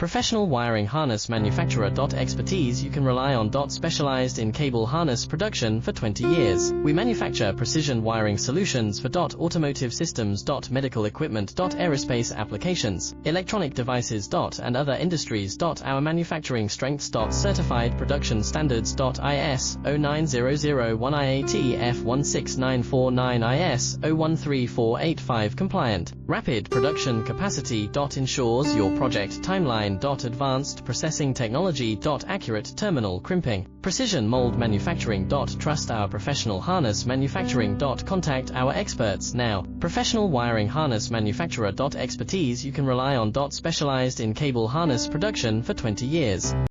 Professional wiring harness manufacturer. Expertise you can rely on. Specialized in cable harness production for 20 years. We manufacture precision wiring solutions for automotive systems, medical equipment, aerospace applications, electronic devices, and other industries. Our manufacturing strengths. Certified production standards. IS 0900-1IAT F16949 IS 013485 compliant. Rapid production capacity. Ensures your project timeline. Advanced processing technology. Accurate terminal crimping. Precision mold manufacturing. Trust our professional harness manufacturing. Contact our experts now. Professional wiring harness manufacturer. Expertise you can rely on. Specialized in cable harness production for 20 years.